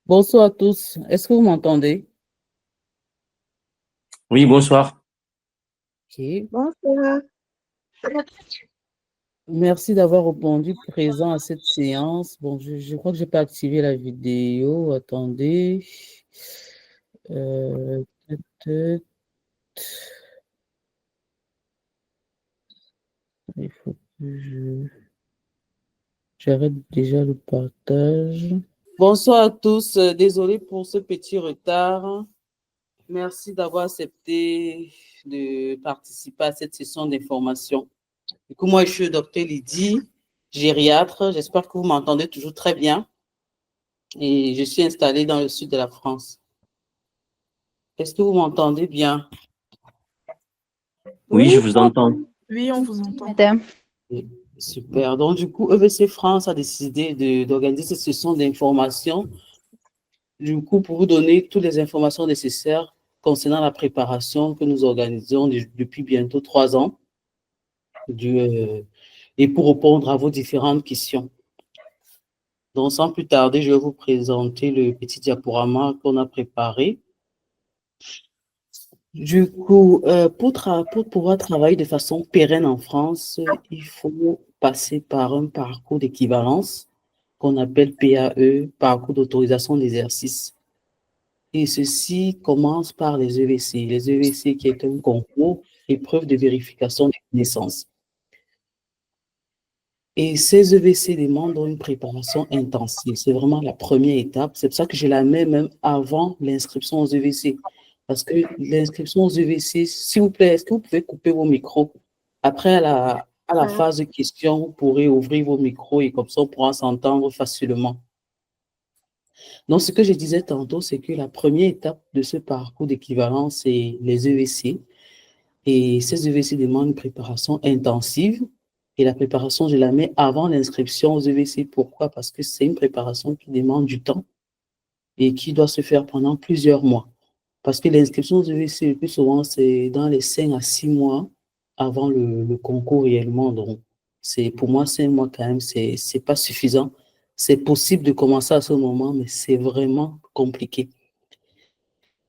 Bonsoir à tous. Est-ce que vous m'entendez? Oui, bonsoir. Ok. Bonsoir. Merci d'avoir répondu présent à cette séance. Bon, je crois que je n'ai pas activé la vidéo. Attendez. Euh, peut-être- il faut que j'arrête déjà le partage. Bonsoir à tous. Désolé pour ce petit retard. Merci d'avoir accepté de participer à cette session d'information. Du coup, moi, je suis docteur Lydie, gériatre. J'espère que vous m'entendez toujours très bien. Et je suis installée dans le sud de la France. Est-ce que vous m'entendez bien? Oui, Oui, je vous entends. oui, on vous entend. Madame. Oui, super. Donc, du coup, EVC France a décidé d'organiser cette session d'information. Du coup, pour vous donner toutes les informations nécessaires concernant la préparation que nous organisons depuis bientôt 3 ans et pour répondre à vos différentes questions. Donc, sans plus tarder, je vais vous présenter le petit diaporama qu'on a préparé. Du coup, pour pouvoir travailler de façon pérenne en France, il faut passer par un parcours d'équivalence qu'on appelle PAE, parcours d'autorisation d'exercice. Et ceci commence par les EVC. Les EVC qui est un concours, épreuve de vérification des connaissances. Et ces EVC demandent une préparation intensive. C'est vraiment la première étape. C'est pour ça que je la mets même avant l'inscription aux EVC. Parce que l'inscription aux EVC, s'il vous plaît, est-ce que vous pouvez couper vos micros? Après, à la phase de questions, vous pourrez ouvrir vos micros et comme ça, on pourra s'entendre facilement. Donc, ce que je disais tantôt, c'est que la première étape de ce parcours d'équivalence, c'est les EVC. Et ces EVC demandent une préparation intensive. Et la préparation, je la mets avant l'inscription aux EVC. Pourquoi? Parce que c'est une préparation qui demande du temps et qui doit se faire pendant plusieurs mois. Parce que l'inscription aux EVC, le plus souvent, c'est dans les 5 à 6 mois avant le concours réellement. Donc, pour moi, 5 mois quand même, c'est pas suffisant. C'est possible de commencer à ce moment, mais c'est vraiment compliqué.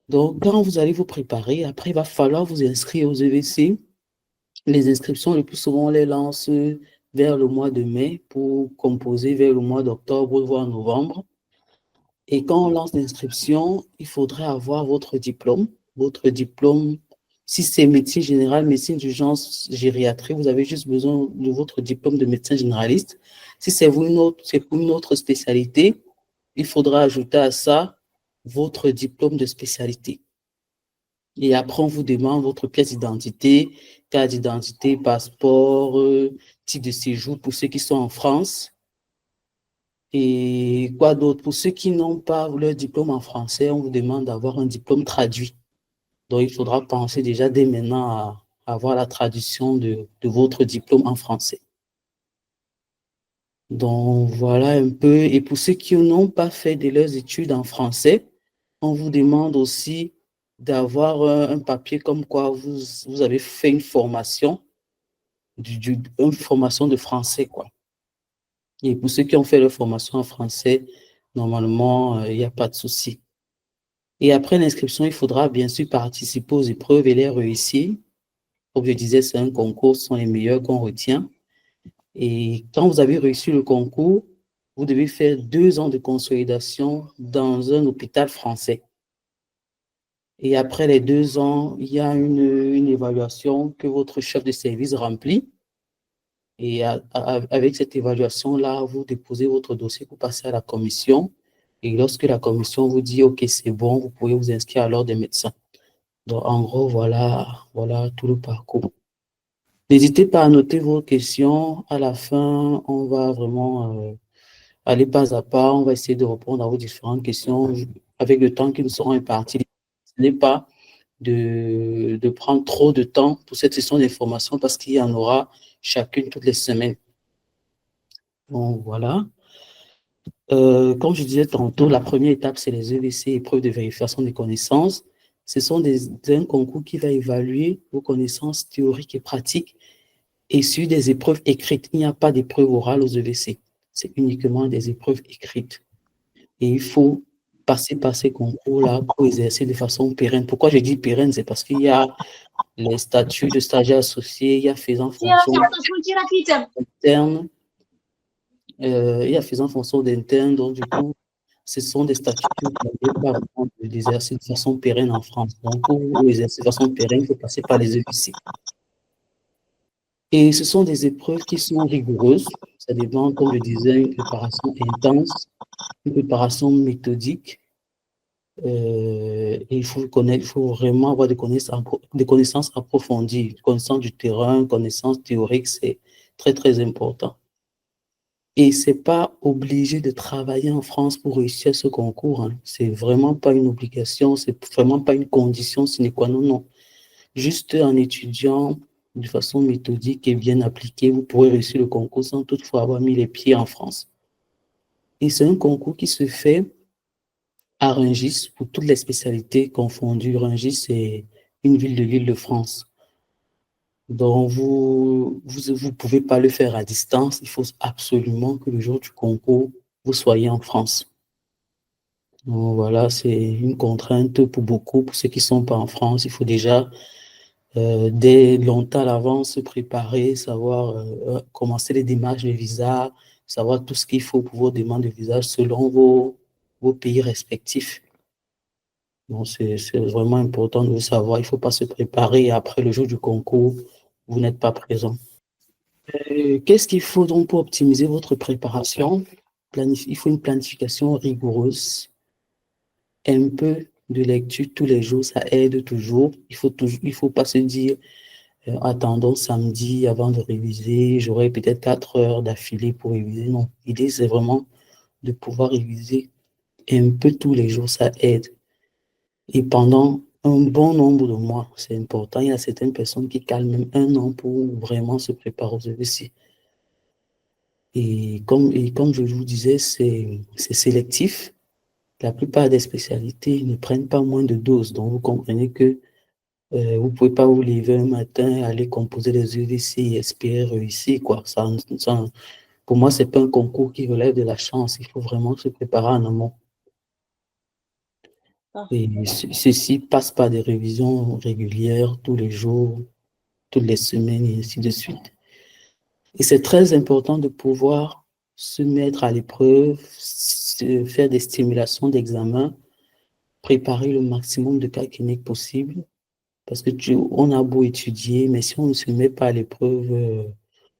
Donc, quand vous allez vous préparer, après, il va falloir vous inscrire aux EVC. Les inscriptions, le plus souvent, on les lance vers le mois de mai pour composer vers le mois d'octobre, voire novembre. Et quand on lance l'inscription, il faudrait avoir votre diplôme. Votre diplôme, si c'est médecine générale, médecine d'urgence, gériatrie, vous avez juste besoin de votre diplôme de médecin généraliste. Si c'est pour une autre spécialité, il faudra ajouter à ça votre diplôme de spécialité. Et après, on vous demande votre pièce d'identité, carte d'identité, passeport, titre de séjour pour ceux qui sont en France. Et quoi d'autre? Pour ceux qui n'ont pas leur diplôme en français, on vous demande d'avoir un diplôme traduit. Donc, il faudra penser déjà dès maintenant à avoir la traduction de votre diplôme en français. Donc, voilà un peu. Et pour ceux qui n'ont pas fait de leurs études en français, on vous demande aussi d'avoir un papier comme quoi vous avez fait une formation, une formation de français, quoi. Et pour ceux qui ont fait leur formation en français, normalement, il n'y a pas de souci. Et après l'inscription, il faudra bien sûr participer aux épreuves et les réussir. Comme je disais, c'est un concours, ce sont les meilleurs qu'on retient. Et quand vous avez réussi le concours, vous devez faire 2 ans de consolidation dans un hôpital français. Et après les 2 ans, il y a une évaluation que votre chef de service remplit. Et avec cette évaluation-là, vous déposez votre dossier pour passer à la commission. Et lorsque la commission vous dit, OK, c'est bon, vous pouvez vous inscrire à l'ordre des médecins. Donc, en gros, voilà tout le parcours. N'hésitez pas à noter vos questions. À la fin, on va vraiment aller pas à pas. On va essayer de répondre à vos différentes questions avec le temps qui nous sera imparti. Ce n'est pas de prendre trop de temps pour cette session d'information parce qu'il y en aura chacune toutes les semaines. Donc, voilà. Comme je disais tantôt, la première étape, c'est les EVC, épreuves de vérification des connaissances. Ce sont un concours qui va évaluer vos connaissances théoriques et pratiques et sur des épreuves écrites. Il n'y a pas d'épreuves orales aux EVC. C'est uniquement des épreuves écrites. Et il faut passer par ces concours-là pour exercer de façon pérenne. Pourquoi je dis pérenne? C'est parce qu'il y a les statuts de stagiaire associé, il y a faisant fonction interne, il y a faisant fonction d'interne, donc du coup, ce sont des statuts qui ne permettent pas vraiment d'exercer de façon pérenne en France. Donc, pour exercer de façon pérenne, il faut passer par les EVC. Et ce sont des épreuves qui sont rigoureuses. Ça dépend, comme je disais, une préparation intense, une préparation méthodique. Et il faut connaître, il faut vraiment avoir des connaissances approfondies, connaissances du terrain, connaissances théoriques, c'est très, très important. Et c'est pas obligé de travailler en France pour réussir ce concours, hein. C'est vraiment pas une obligation, c'est vraiment pas une condition sine qua non, non. Juste en étudiant de façon méthodique et bien appliquée, vous pourrez réussir le concours sans toutefois avoir mis les pieds en France. Et c'est un concours qui se fait à Rungis pour toutes les spécialités confondues. Rungis, c'est une ville de l'Île-de-France. Donc, vous pouvez pas le faire à distance. Il faut absolument que le jour du concours, vous soyez en France. Donc, voilà, c'est une contrainte pour beaucoup. Pour ceux qui sont pas en France, il faut déjà, dès longtemps à l'avance, se préparer, savoir commencer les démarches de visa, savoir tout ce qu'il faut pour vos demandes de visa selon vos pays respectifs. Donc, c'est vraiment important de le savoir. Il ne faut pas se préparer et après le jour du concours, vous n'êtes pas présent. Qu'est-ce qu'il faut donc pour optimiser votre préparation? Il faut une planification rigoureuse, un peu de lecture tous les jours, ça aide toujours. Il faut pas se dire, attendons samedi avant de réviser, j'aurai peut-être 4 heures d'affilée pour réviser. Non, l'idée c'est vraiment de pouvoir réviser un peu tous les jours, ça aide. Et pendant un bon nombre de mois, c'est important. Il y a certaines personnes qui calent même 1 an pour vraiment se préparer aux EVC. Et comme je vous disais, c'est sélectif. La plupart des spécialités ne prennent pas moins de 12. Donc, vous comprenez que vous ne pouvez pas vous lever un matin, aller composer les EVC et espérer réussir, quoi. Pour moi, ce n'est pas un concours qui relève de la chance. Il faut vraiment se préparer en amont. Et ceci passe par des révisions régulières tous les jours, toutes les semaines et ainsi de suite. Et c'est très important de pouvoir se mettre à l'épreuve, faire des stimulations d'examen, préparer le maximum de cas cliniques possible, parce que on a beau étudier, mais si on ne se met pas à l'épreuve,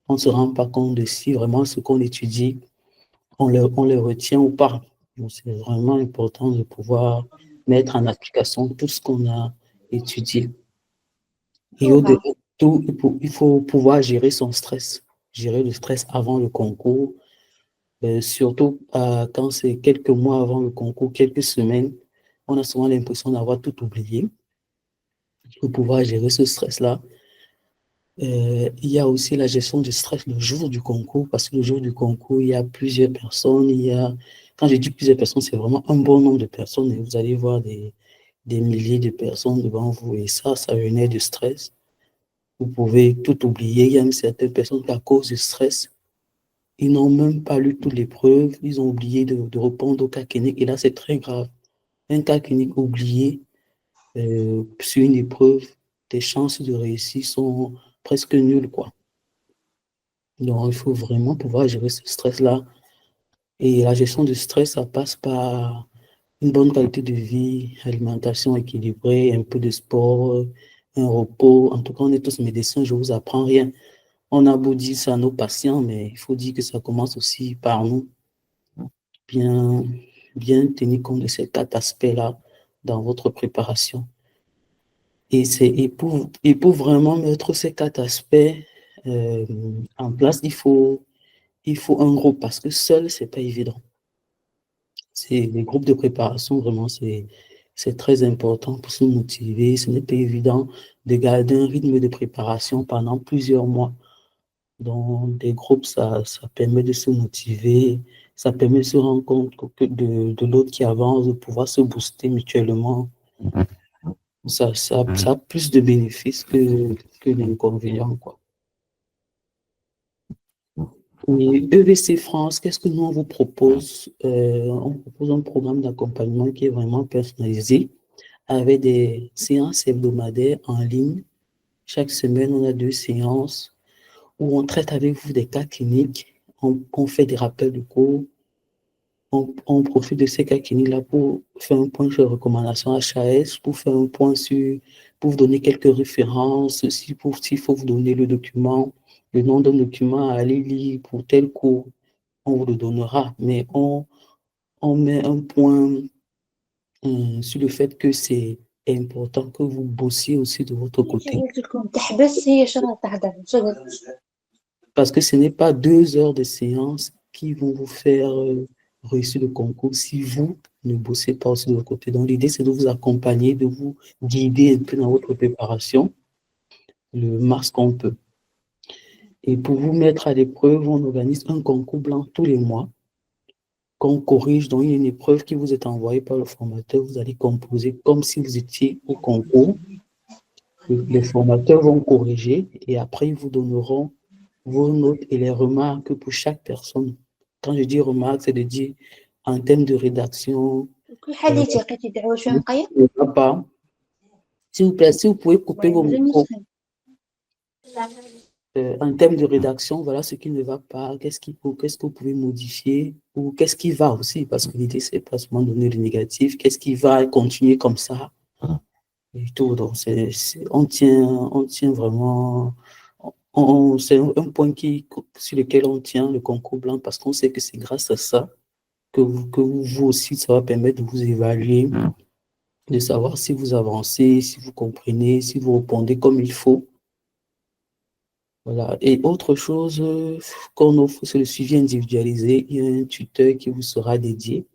on ne se rend pas compte de si vraiment ce qu'on étudie, on le retient ou pas. Donc, c'est vraiment important de pouvoir mettre en application tout ce qu'on a étudié. Et au-delà de tout, il faut pouvoir gérer son stress, gérer le stress avant le concours, surtout quand c'est quelques mois avant le concours, quelques semaines, on a souvent l'impression d'avoir tout oublié. Il faut pouvoir gérer ce stress-là. Il y a aussi la gestion du stress le jour du concours, parce que le jour du concours, il y a plusieurs personnes. Quand je dis plusieurs personnes, c'est vraiment un bon nombre de personnes et vous allez voir des milliers de personnes devant vous et ça génère du stress. Vous pouvez tout oublier. Il y a même certaines personnes qui, à cause du stress, ils n'ont même pas lu toutes les preuves. Ils ont oublié de répondre au cas clinique. Et là, c'est très grave. Un cas clinique oublié sur une épreuve, tes chances de réussir sont presque nulles, quoi. Donc, il faut vraiment pouvoir gérer ce stress-là. Et la gestion du stress, ça passe par une bonne qualité de vie, alimentation équilibrée, un peu de sport, un repos. En tout cas, on est tous médecins, je ne vous apprends rien. On a beau dire ça à nos patients, mais il faut dire que ça commence aussi par nous. Bien, bien tenir compte de ces 4 aspects-là dans votre préparation. Et pour vraiment mettre ces 4 aspects en place, il faut un groupe parce que seul, c'est pas évident. Les groupes de préparation, vraiment, c'est très important pour se motiver. Ce n'est pas évident de garder un rythme de préparation pendant plusieurs mois. Donc, des groupes, ça permet de se motiver, ça permet de se rendre compte de l'autre qui avance, de pouvoir se booster mutuellement. Ça a plus de bénéfices que d'inconvénients, quoi. Et EVC France, qu'est-ce que nous on vous propose? On propose un programme d'accompagnement qui est vraiment personnalisé avec des séances hebdomadaires en ligne. Chaque semaine, on a 2 séances où on traite avec vous des cas cliniques, on fait des rappels de cours, on profite de ces cas cliniques-là pour faire un point sur les recommandations HAS, pour faire un point sur, pour vous donner quelques références, s'il faut vous donner le document, le nom d'un document à aller lire pour tel cours, on vous le donnera, mais on met un point sur le fait que c'est important que vous bossiez aussi de votre côté. قلت لكم تحبس هي شنو تهدر شغل. Parce que ce n'est pas 2 heures de séance qui vont vous faire réussir le concours si vous ne bossez pas aussi de votre côté. Donc, l'idée, c'est de vous accompagner, de vous guider un peu dans votre préparation, le max qu'on peut. Et pour vous mettre à l'épreuve, on organise un concours blanc tous les mois qu'on corrige. Donc, il y a une épreuve qui vous est envoyée par le formateur. Vous allez composer comme si vous étiez au concours. Les formateurs vont corriger et après, ils vous donneront vos notes et les remarques pour chaque personne. Quand je dis remarques, c'est de dire en termes de rédaction, كل حديتي لقيتي دعوة شوية نقية. pas. S'il vous plaît, si vous pouvez couper vos مازال micros. نسخن. En termes de rédaction, voilà ce qui ne va pas, qu'est-ce que vous pouvez modifier ou qu'est-ce qui va aussi, parce que l'idée, c'est pas seulement donner le négatif, qu'est-ce qui va continuer comme ça et tout. Donc, on tient vraiment, c'est un point sur lequel on tient le concours blanc parce qu'on sait que c'est grâce à ça que vous aussi, ça va permettre de vous évaluer, de savoir si vous avancez, si vous comprenez, si vous répondez comme il faut. Voilà. Et autre chose qu'on offre, c'est le suivi individualisé. Il y a un tuteur qui vous sera dédié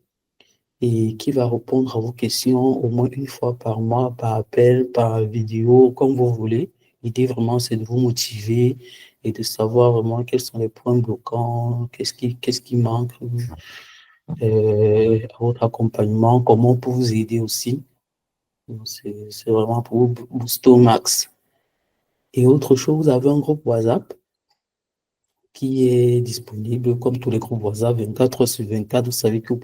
et qui va répondre à vos questions au moins une fois par mois, par appel, par vidéo, comme vous voulez. L'idée vraiment, c'est de vous motiver et de savoir vraiment quels sont les points bloquants, qu'est-ce qui manque à votre accompagnement, comment on peut vous aider aussi. C'est vraiment pour vous booster au max. Et autre chose, vous avez un groupe WhatsApp qui est disponible comme tous les groupes WhatsApp 24 heures sur 24. Vous savez que vous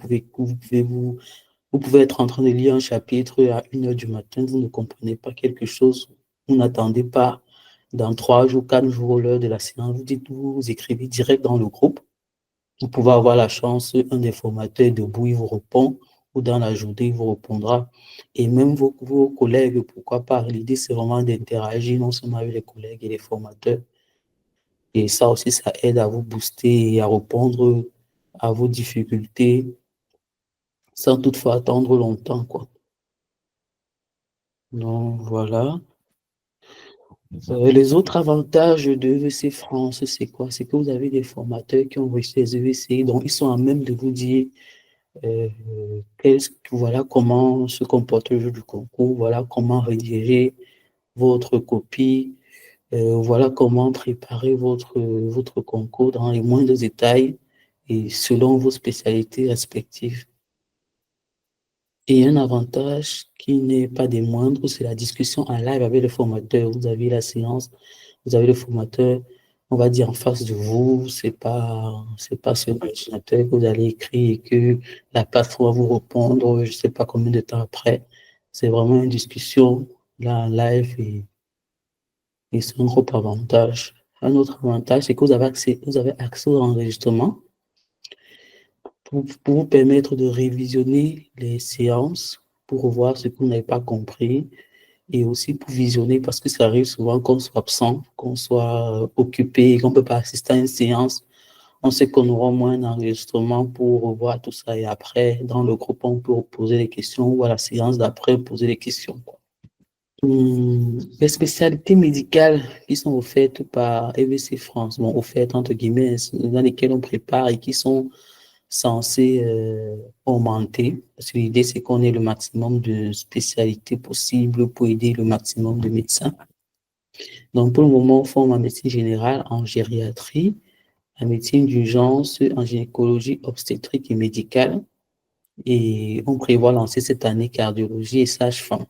pouvez être en train de lire un chapitre à 1 heure du matin, vous ne comprenez pas quelque chose, vous n'attendez pas dans 3 jours, 4 jours l'heure de la séance, vous écrivez direct dans le groupe. Vous pouvez avoir la chance, un des formateurs debout, il vous répond, ou dans la journée, il vous répondra. Et même vos collègues, pourquoi pas. L'idée, c'est vraiment d'interagir non seulement avec les collègues et les formateurs. Et ça aussi, ça aide à vous booster et à répondre à vos difficultés sans toutefois attendre longtemps, quoi. Donc, voilà. Les autres avantages de EVC France, c'est quoi? C'est que vous avez des formateurs qui ont reçu les EVC, donc ils sont à même de vous dire euh, voilà comment se comporte le jeu du concours, voilà comment rédiger votre copie, voilà comment préparer votre concours dans les moindres détails et selon vos spécialités respectives. Et un avantage qui n'est pas des moindres, c'est la discussion en live avec le formateur. Vous avez la séance, vous avez le formateur, on va dire en face de vous, c'est pas sur l'ordinateur que vous allez écrire et que la plateforme va vous répondre, je sais pas combien de temps après. C'est vraiment une discussion là en live et c'est un gros avantage. Un autre avantage, c'est que vous avez accès au enregistrement pour vous permettre de révisionner les séances, pour revoir ce que vous n'avez pas compris et aussi pour visionner parce que ça arrive souvent qu'on soit absent, qu'on soit occupé, qu'on ne peut pas assister à une séance. On sait qu'on aura moins d'enregistrement pour revoir tout ça et après, dans le groupe, on peut poser des questions ou à la séance d'après, poser des questions, quoi. Les spécialités médicales qui sont offertes par EVC France, bon, offertes entre guillemets, dans lesquelles on prépare et qui sont censées augmenter. Parce que l'idée, c'est qu'on ait le maximum de spécialités possibles pour aider le maximum de médecins. Donc, pour le moment, on forme en médecine générale, en gériatrie, en médecine d'urgence, en gynécologie obstétrique et médicale. Et on prévoit lancer cette année cardiologie et sage-femme.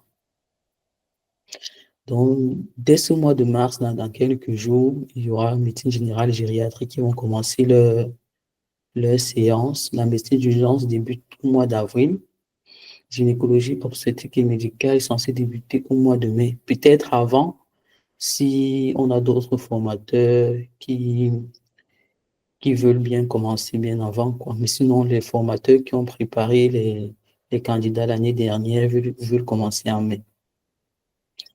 Donc, dès ce mois de mars, dans quelques jours, il y aura une médecine générale et gériatrie qui vont commencer leur séance. La médecine d'urgence débute au mois d'avril. Gynécologie obstétrique et médicale est censée débuter au mois de mai. Peut-être avant, si on a d'autres formateurs qui veulent bien commencer bien avant, quoi. Mais sinon, les formateurs qui ont préparé les candidats l'année dernière veulent commencer en mai.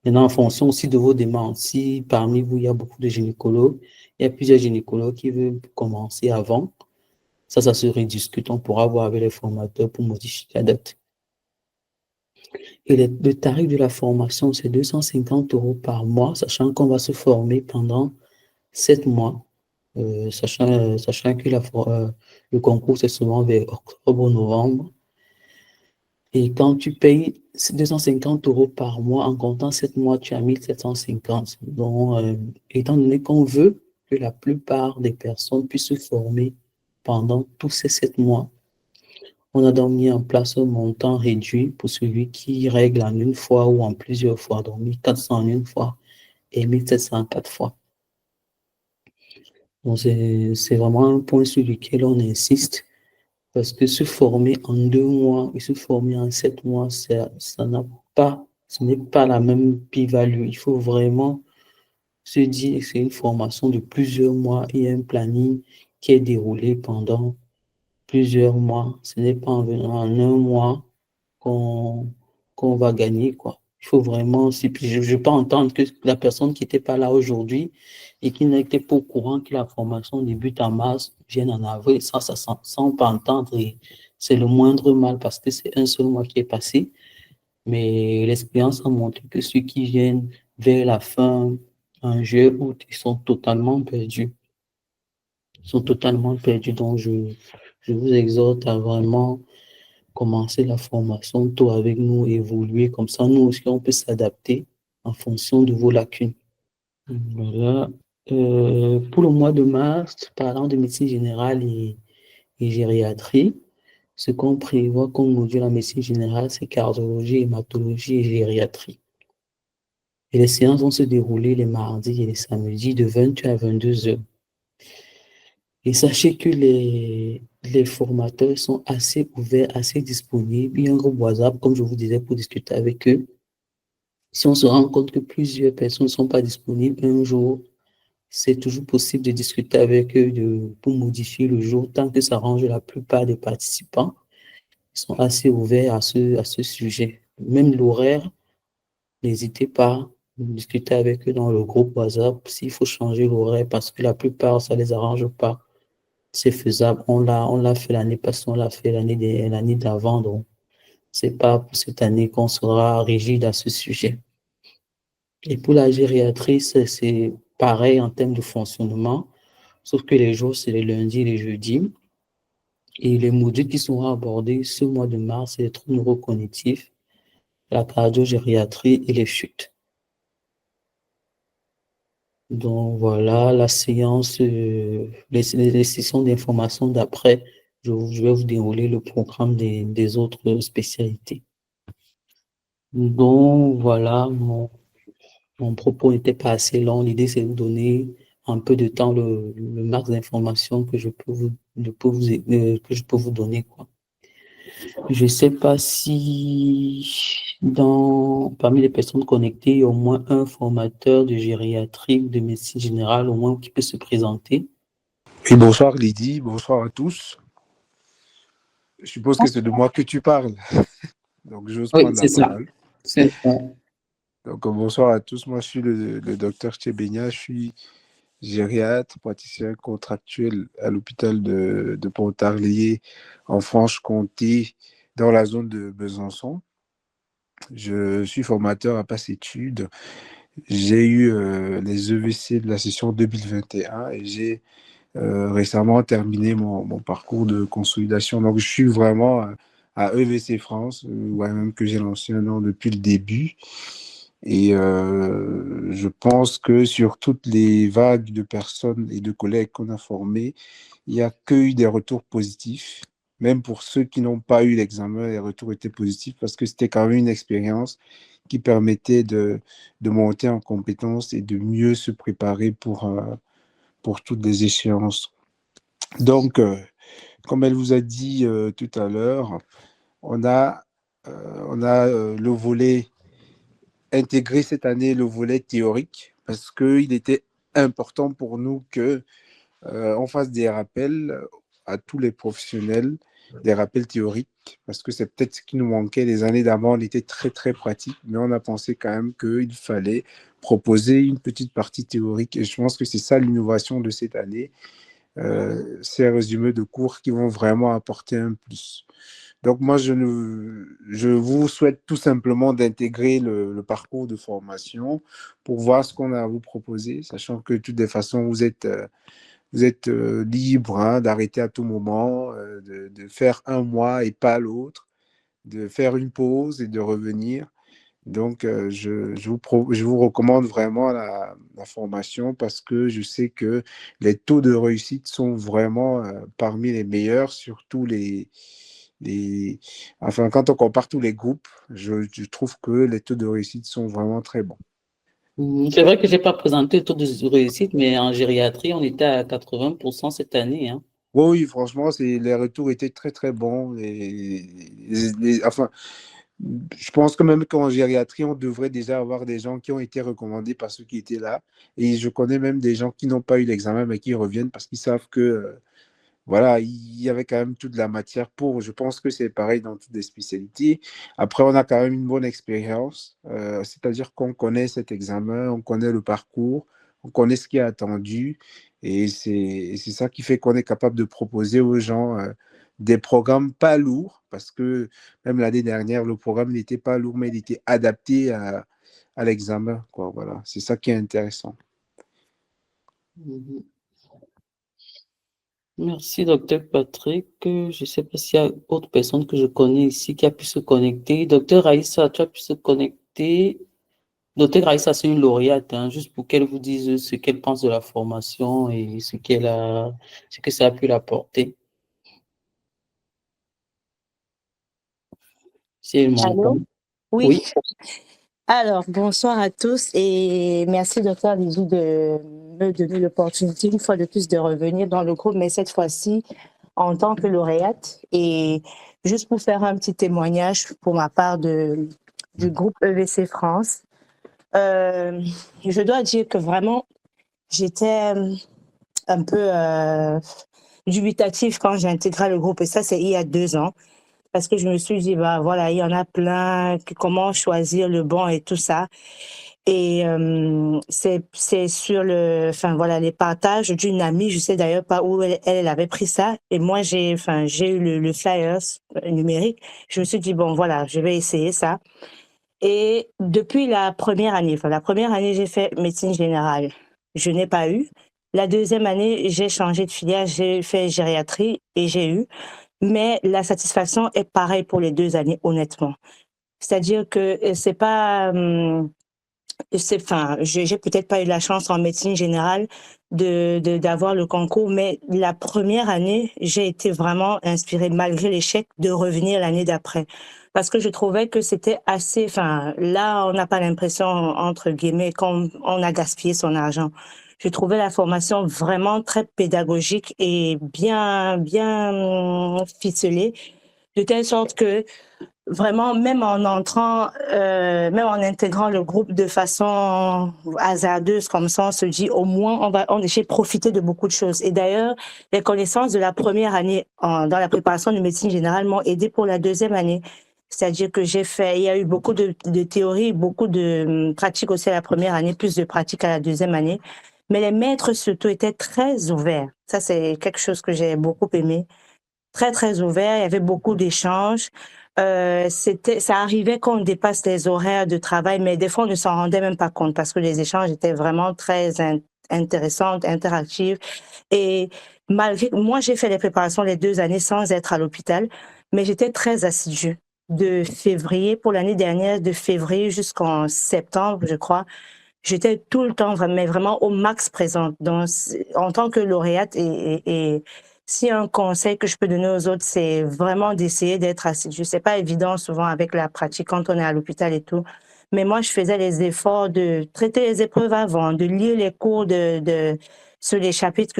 Maintenant, en fonction aussi de vos demandes, si parmi vous, il y a beaucoup de gynécologues, il y a plusieurs gynécologues qui veulent commencer avant, ça se rediscute. On pourra voir avec les formateurs pour modifier la date. Et le tarif de la formation, c'est 250 € par mois, sachant qu'on va se former pendant 7 mois, sachant que le concours, c'est souvent vers octobre, novembre. Et quand tu payes 250 € par mois, en comptant 7 mois, tu as 1750. Donc, étant donné qu'on veut que la plupart des personnes puissent se former pendant tous ces 7 mois, on a donc mis en place un montant réduit pour celui qui règle en une fois ou en plusieurs fois. Donc, 1400 en une fois et 1700 4 fois. Donc, c'est vraiment un point sur lequel on insiste. Parce que se former en 2 mois et se former en 7 mois, ce n'est pas la même plus-value. Il faut vraiment se dire que c'est une formation de plusieurs mois et un planning qui est déroulé pendant plusieurs mois. Ce n'est pas en venant en un mois qu'on qu'on va gagner, quoi. Il faut vraiment, je ne peux pas entendre que la personne qui n'était pas là aujourd'hui et qui n'était pas au courant que la formation débute en mars vienne en avril, ça sans pas entendre. Et c'est le moindre mal parce que c'est un seul mois qui est passé. Mais l'expérience a montré que ceux qui viennent vers la fin, en juillet, août, ils sont totalement perdus. Ils sont totalement perdus. Donc, je vous exhorte à vraiment commencer la formation tôt avec nous, évoluer comme ça. Nous aussi, on peut s'adapter en fonction de vos lacunes. Voilà. Pour le mois de mars, parlant de médecine générale et gériatrie, ce qu'on prévoit comme module en médecine générale, c'est cardiologie, hématologie et gériatrie. Et les séances vont se dérouler les mardis et les samedis de 20h à 22h. Et sachez que les formateurs sont assez ouverts, assez disponibles. Il y a un groupe WhatsApp, comme je vous disais, pour discuter avec eux. Si on se rend compte que plusieurs personnes ne sont pas disponibles un jour, c'est toujours possible de discuter avec eux pour modifier le jour, tant que ça arrange la plupart des participants. Ils sont assez ouverts à ce sujet. Même l'horaire, n'hésitez pas à discuter avec eux dans le groupe WhatsApp s'il faut changer l'horaire parce que la plupart, ça ne les arrange pas. C'est faisable. On l'a fait l'année passée, on l'a fait l'année d'avant. Donc, c'est pas pour cette année qu'on sera rigide à ce sujet. Et pour la gériatrie, c'est pareil en termes de fonctionnement, sauf que les jours, c'est les lundis et les jeudis. Et les modules qui seront abordés ce mois de mars, c'est les troubles neurocognitifs, la cardio-gériatrie et les chutes. Donc voilà, la séance, les sessions d'information d'après, je vais vous dérouler le programme des autres spécialités. Donc voilà, mon propos n'était pas assez long. L'idée, c'est de vous donner un peu de temps, le max d'informations que je peux que je peux vous donner, quoi. Je ne sais pas si parmi les personnes connectées, il y a au moins un formateur de gériatrie, de médecine générale, au moins qui peut se présenter. Et bonsoir Lydie, bonsoir à tous. Je suppose que c'est de moi que tu parles, donc j'ose Oui, prendre la c'est ça. parole. C'est ça. Donc bonsoir à tous, moi je suis le docteur Tchébénia, je suis gériatre, praticien contractuel à l'hôpital de Pontarlier en Franche-Comté, dans la zone de Besançon. Je suis formateur à Passe Études. J'ai eu les EVC de la session 2021 et j'ai récemment terminé mon parcours de consolidation. Donc, je suis vraiment à EVC France, ouais, même que j'ai lancé un an depuis le début. Et je pense que sur toutes les vagues de personnes et de collègues qu'on a formés, il n'y a que eu des retours positifs. Même pour ceux qui n'ont pas eu l'examen, les retours étaient positifs parce que c'était quand même une expérience qui permettait de monter en compétences et de mieux se préparer pour toutes les échéances. Donc, comme elle vous a dit tout à l'heure, on a, le volet intégré cette année, le volet théorique, parce qu'il était important pour nous que on fasse des rappels à tous les professionnels, des rappels théoriques, parce que c'est peut-être ce qui nous manquait les années d'avant. On était très, très pratique, mais on a pensé quand même qu'il fallait proposer une petite partie théorique. Et je pense que c'est ça l'innovation de cette année, ces résumés de cours qui vont vraiment apporter un plus. Donc moi, je vous souhaite tout simplement d'intégrer le parcours de formation pour voir ce qu'on a à vous proposer, sachant que de toutes les façons, vous êtes libre hein, d'arrêter à tout moment, de faire un mois et pas l'autre, de faire une pause et de revenir. Donc, je vous recommande vraiment la formation parce que je sais que les taux de réussite sont vraiment parmi les meilleurs, surtout enfin, quand on compare tous les groupes, je trouve que les taux de réussite sont vraiment très bons. C'est vrai que j'ai pas présenté le taux de réussite, mais en gériatrie, on était à 80% cette année, hein. Oui, franchement, les retours étaient très, très bons. Enfin, je pense que même qu'en gériatrie, on devrait déjà avoir des gens qui ont été recommandés par ceux qui étaient là. Et je connais même des gens qui n'ont pas eu l'examen, mais qui reviennent parce qu'ils savent que, voilà, il y avait quand même toute la matière pour. Je pense que c'est pareil dans toutes les spécialités. Après, on a quand même une bonne expérience. C'est-à-dire qu'on connaît cet examen, on connaît le parcours, on connaît ce qui est attendu. Et c'est ça qui fait qu'on est capable de proposer aux gens des programmes pas lourds, parce que même l'année dernière, le programme n'était pas lourd, mais il était adapté à l'examen, quoi. Voilà, c'est ça qui est intéressant. Mhm. Merci, docteur Patrick. Je ne sais pas s'il y a autre personne que je connais ici qui a pu se connecter. Docteur Raïssa, tu as pu se connecter. Docteur Raïssa, c'est une lauréate, hein, juste pour qu'elle vous dise ce qu'elle pense de la formation et ce que ça a pu l'apporter. Si elle Allô? m'entend. Oui. Oui. Alors, bonsoir à tous et merci docteur Lizou de me donner l'opportunité une fois de plus de revenir dans le groupe, mais cette fois-ci en tant que lauréate. Et juste pour faire un petit témoignage pour ma part du groupe EVC France, je dois dire que vraiment, j'étais un peu dubitative quand j'ai intégré le groupe et ça, c'est il y a 2 ans. Parce que je me suis dit, bah voilà, il y en a plein, comment choisir le bon et tout ça. Et c'est sur enfin voilà, les partages d'une amie, je sais d'ailleurs pas où elle avait pris ça. Et moi j'ai eu le flyers numérique. Je me suis dit bon voilà, je vais essayer ça. Et depuis la première année j'ai fait médecine générale, je n'ai pas eu. La deuxième année j'ai changé de filière, j'ai fait gériatrie et j'ai eu. Mais la satisfaction est pareille pour les 2 années, honnêtement. C'est-à-dire que c'est pas, j'ai peut-être pas eu la chance en médecine générale d'avoir le concours, mais la première année, j'ai été vraiment inspirée, malgré l'échec, de revenir l'année d'après. Parce que je trouvais que c'était assez, là, on n'a pas l'impression, entre guillemets, qu'on a gaspillé son argent. Je trouvais la formation vraiment très pédagogique et bien ficelée, de telle sorte que vraiment, même en entrant, même en intégrant le groupe de façon hasardeuse comme ça, on se dit au moins j'ai profité de beaucoup de choses. Et d'ailleurs, les connaissances de la première année dans la préparation de médecine générale m'ont aidé pour la deuxième année. C'est-à-dire que il y a eu beaucoup de théorie, beaucoup de pratiques aussi à la première année, plus de pratiques à la deuxième année. Mais les maîtres surtout étaient très ouverts. Ça, c'est quelque chose que j'ai beaucoup aimé. Très, très ouvert. Il y avait beaucoup d'échanges. Ça arrivait qu'on dépasse les horaires de travail, mais des fois, on ne s'en rendait même pas compte parce que les échanges étaient vraiment très intéressants, interactifs. Et moi, j'ai fait les préparations les 2 années sans être à l'hôpital, mais j'étais très assidue. De février, pour l'année dernière, de février jusqu'en septembre, je crois, j'étais tout le temps, mais vraiment au max présente. Donc, en tant que lauréate et si un conseil que je peux donner aux autres, c'est vraiment d'essayer d'être assidu. C'est pas évident souvent avec la pratique quand on est à l'hôpital et tout. Mais moi, je faisais les efforts de traiter les épreuves avant, de lire les cours sur les chapitres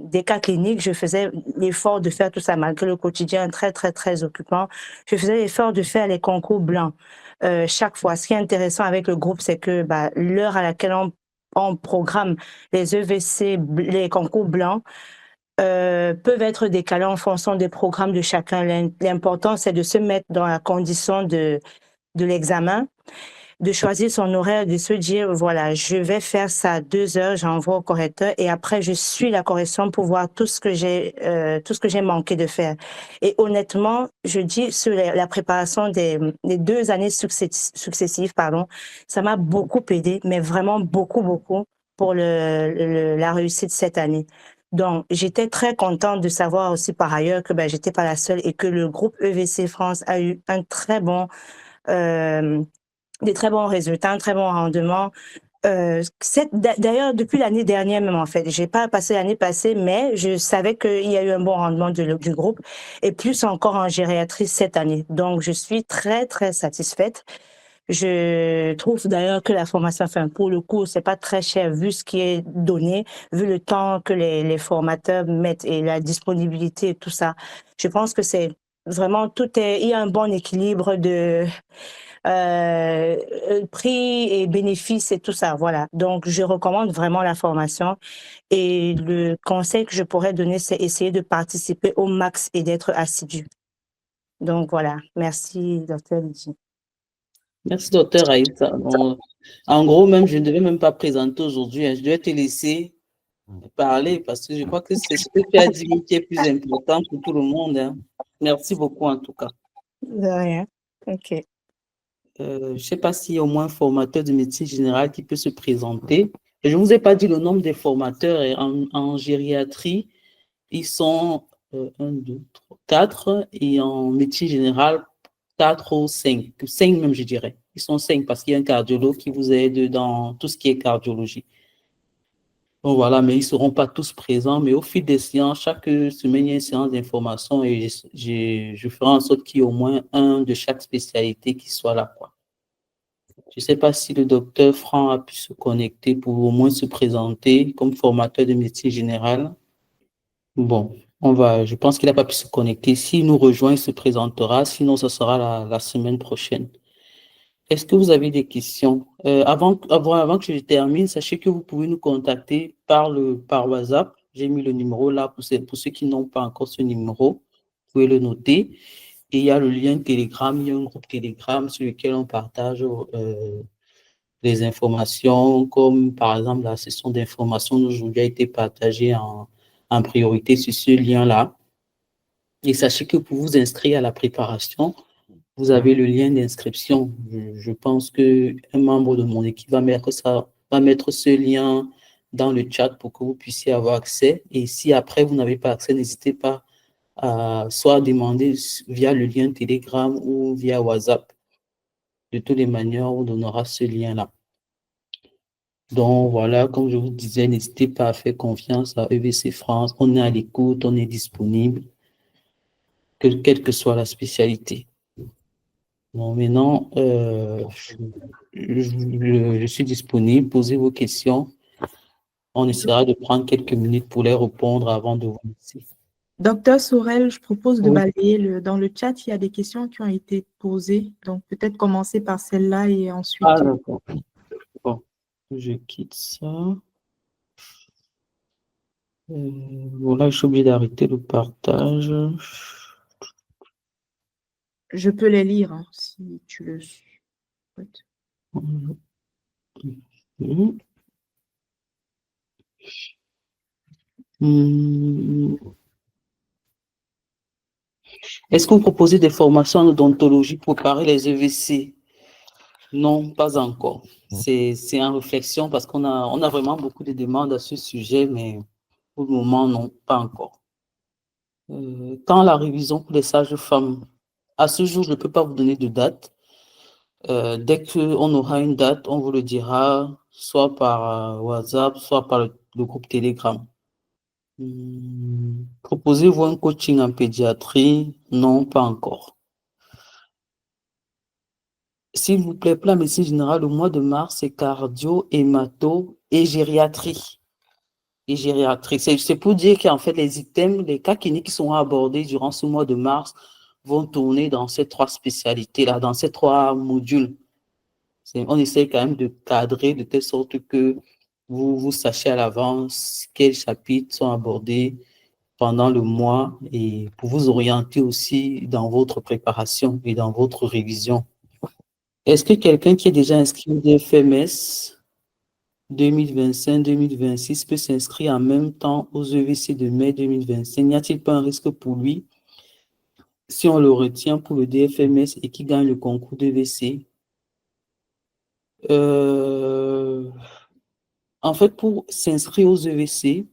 des cas cliniques. Je faisais l'effort de faire tout ça malgré le quotidien très, très, très occupant. Je faisais l'effort de faire les concours blancs chaque fois. Ce qui est intéressant avec le groupe, c'est que l'heure à laquelle on programme les EVC, les concours blancs, peuvent être décalés en fonction des programmes de chacun. L'important, c'est de se mettre dans la condition de l'examen, de choisir son horaire, de se dire, voilà, je vais faire ça 2 heures, j'envoie au correcteur et après, je suis la correction pour voir tout ce que j'ai manqué de faire. Et honnêtement, je dis, sur la préparation des 2 années successives, ça m'a beaucoup aidé, mais vraiment beaucoup, beaucoup pour la réussite cette année. Donc, j'étais très contente de savoir aussi par ailleurs que j'étais pas la seule et que le groupe EVC France a eu des très bons résultats, un très bon rendement. D'ailleurs, depuis l'année dernière même, en fait, j'ai pas passé l'année passée, mais je savais qu'il y a eu un bon rendement du groupe et plus encore en gériatrie cette année. Donc, je suis très, très satisfaite. Je trouve d'ailleurs que la formation, pour le coup, c'est pas très cher vu ce qui est donné, vu le temps que les formateurs mettent et la disponibilité et tout ça. Je pense que c'est vraiment il y a un bon équilibre de prix et bénéfices et tout ça, voilà. Donc, je recommande vraiment la formation et le conseil que je pourrais donner, c'est essayer de participer au max et d'être assidu. Donc, voilà. Merci, Dr. Lydie. Merci, docteur Aïssa. Bon, en gros, même, je ne devais même pas présenter aujourd'hui, hein. Je devais te laisser parler parce que je crois que c'est ce que tu as dit qui est plus important pour tout le monde, hein. Merci beaucoup, en tout cas. De rien. OK. Je ne sais pas s'il y a au moins un formateur de médecine générale qui peut se présenter. Et je ne vous ai pas dit le nombre des formateurs en gériatrie. Ils sont 1, 2, 3, 4 et en médecine générale, 4 ou 5. 5 même, je dirais. Ils sont 5 parce qu'il y a un cardiologue qui vous aide dans tout ce qui est cardiologie. Bon, voilà, mais ils ne seront pas tous présents. Mais au fil des séances, chaque semaine, il y a une séance d'information et je ferai en sorte qu'il y ait au moins un de chaque spécialité qui soit là, quoi. Je ne sais pas si le docteur Franck a pu se connecter pour au moins se présenter comme formateur de médecine générale. Bon, je pense qu'il n'a pas pu se connecter. S'il nous rejoint, il se présentera. Sinon, ce sera la semaine prochaine. Est-ce que vous avez des questions? Avant que je termine, sachez que vous pouvez nous contacter par WhatsApp. J'ai mis le numéro là pour ceux qui n'ont pas encore ce numéro. Vous pouvez le noter. Et il y a le lien Telegram. Il y a un groupe Telegram sur lequel on partage des informations, comme par exemple la session d'information d'aujourd'hui a été partagée en priorité sur ce lien-là. Et sachez que pour vous inscrire à la préparation, vous avez le lien d'inscription. Je pense qu'un membre de mon équipe va mettre ce lien dans le chat pour que vous puissiez avoir accès. Et si après vous n'avez pas accès, n'hésitez pas à soit demander via le lien Telegram ou via WhatsApp. De toutes les manières, on donnera ce lien-là. Donc voilà, comme je vous disais, n'hésitez pas à faire confiance à EVC France. On est à l'écoute, on est disponible, quelle que soit la spécialité. Bon, maintenant, je suis disponible. Posez vos questions. On essaiera de prendre quelques minutes pour les répondre avant de vous laisser. Docteur Sorel, je propose de Oui. balayer dans le chat. Il y a des questions qui ont été posées. Donc, peut-être commencer par celle-là et ensuite. Ah, d'accord. Bon, je quitte ça. Voilà, je suis obligé d'arrêter le partage. Je peux les lire hein, si tu le souhaites. Est-ce que vous proposez des formations en odontologie pour préparer les EVC? Non, pas encore. C'est en réflexion parce qu'on a vraiment beaucoup de demandes à ce sujet, mais pour le moment, non, pas encore. Quand la révision pour les sages-femmes, à ce jour, je ne peux pas vous donner de date. Dès qu'on aura une date, on vous le dira, soit par WhatsApp, soit par le groupe Telegram. Proposez-vous un coaching en pédiatrie? Non, pas encore. S'il vous plaît, pour la médecine générale, au mois de mars, c'est cardio, hémato et gériatrie. Et gériatrie. C'est pour dire qu'en fait, les items, les cas cliniques qui sont abordés durant ce mois de mars vont tourner dans ces trois spécialités-là, dans ces trois modules. On essaie quand même de cadrer de telle sorte que vous sachiez à l'avance quels chapitres sont abordés pendant le mois et pour vous orienter aussi dans votre préparation et dans votre révision. Est-ce que quelqu'un qui est déjà inscrit au DFMS 2025-2026 peut s'inscrire en même temps aux EVC de mai 2025? N'y a-t-il pas un risque pour lui si on le retient pour le DFMS et qu'il gagne le concours d'EVC? En fait, pour s'inscrire aux EVC,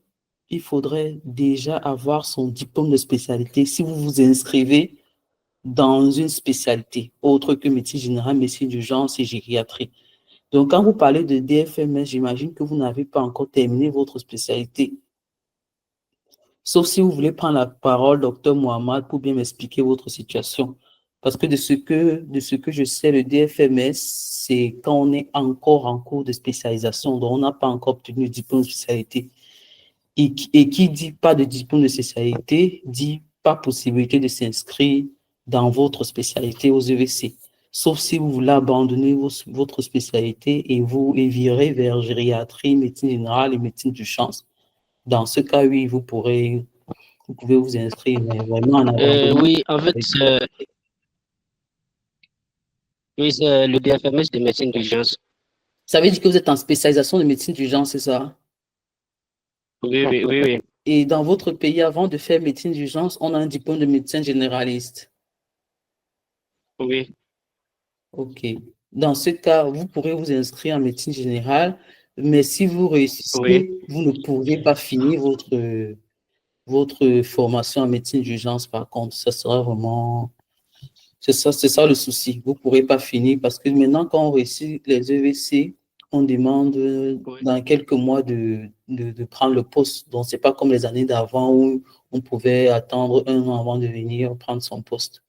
il faudrait déjà avoir son diplôme de spécialité si vous vous inscrivez dans une spécialité autre que médecine générale, médecine d'urgence et gériatrie. Donc, quand vous parlez de DFMS, j'imagine que vous n'avez pas encore terminé votre spécialité. Sauf si vous voulez prendre la parole, docteur Mohamed, pour bien m'expliquer votre situation. Parce que de ce que je sais, le DFMS, c'est quand on est encore en cours de spécialisation, donc on n'a pas encore obtenu le diplôme de spécialité. Et qui dit pas de diplôme de spécialité, dit pas possibilité de s'inscrire dans votre spécialité aux EVC. Sauf si vous voulez abandonner votre spécialité et vous virer vers gériatrie, médecine générale et médecine d'urgence. Dans ce cas, oui, vous pouvez vous inscrire, mais vraiment en abandonnant. Oui, en fait, oui, c'est le DFMS de médecine d'urgence. Ça veut dire que vous êtes en spécialisation de médecine d'urgence, c'est ça? Oui, oui, oui, oui. Et dans votre pays, avant de faire médecine d'urgence, on a un diplôme de médecin généraliste. Oui. OK. Dans ce cas, vous pourrez vous inscrire en médecine générale, mais si vous réussissez, Oui. vous ne pourrez pas finir votre formation en médecine d'urgence, par contre. Ça sera vraiment... C'est ça le souci. Vous ne pourrez pas finir parce que maintenant, quand on réussit les EVC, on demande dans quelques mois de prendre le poste. Donc, ce n'est pas comme les années d'avant où on pouvait attendre un an avant de venir prendre son poste.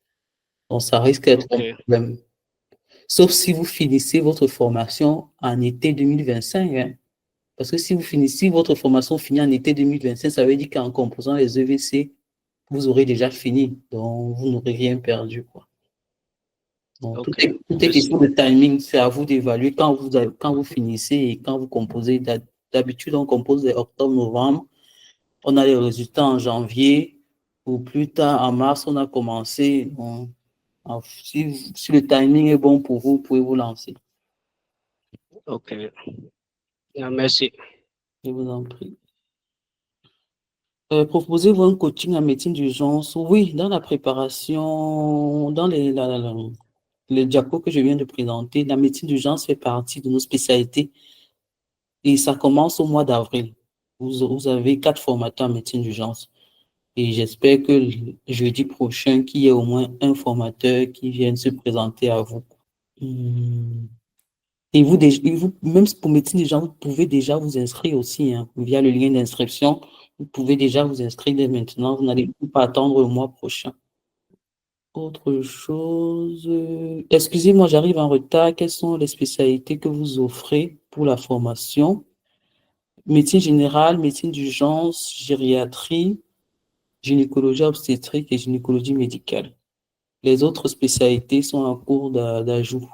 Donc, ça risque d'être un problème. Sauf si vous finissez votre formation en été 2025. Hein. Parce que si vous finissez votre formation finie en été 2025, ça veut dire qu'en composant les EVC, vous aurez déjà fini. Donc, vous n'aurez rien perdu, quoi. Donc, tout est question de timing. C'est à vous d'évaluer quand vous finissez et quand vous composez. D'habitude, on compose en octobre-novembre. On a les résultats en janvier ou plus tard, en mars, on a commencé. Si le timing est bon pour vous pouvez vous lancer. OK. Merci. Je vous en prie. Proposez-vous un coaching en médecine d'urgence? Oui, dans la préparation, dans les diapos que je viens de présenter, la médecine d'urgence fait partie de nos spécialités et ça commence au mois d'avril. Vous avez 4 formateurs en médecine d'urgence et j'espère que jeudi prochain, qu'il y ait au moins un formateur qui vienne se présenter à vous. Et vous, même pour médecine d'urgence, vous pouvez déjà vous inscrire aussi hein, via le lien d'inscription. Vous pouvez déjà vous inscrire dès maintenant. Vous n'allez pas attendre le mois prochain. Autre chose. Excusez-moi, j'arrive en retard. Quelles sont les spécialités que vous offrez pour la formation? Médecine générale, médecine d'urgence, gériatrie, gynécologie obstétrique et gynécologie médicale. Les autres spécialités sont en cours d'ajout.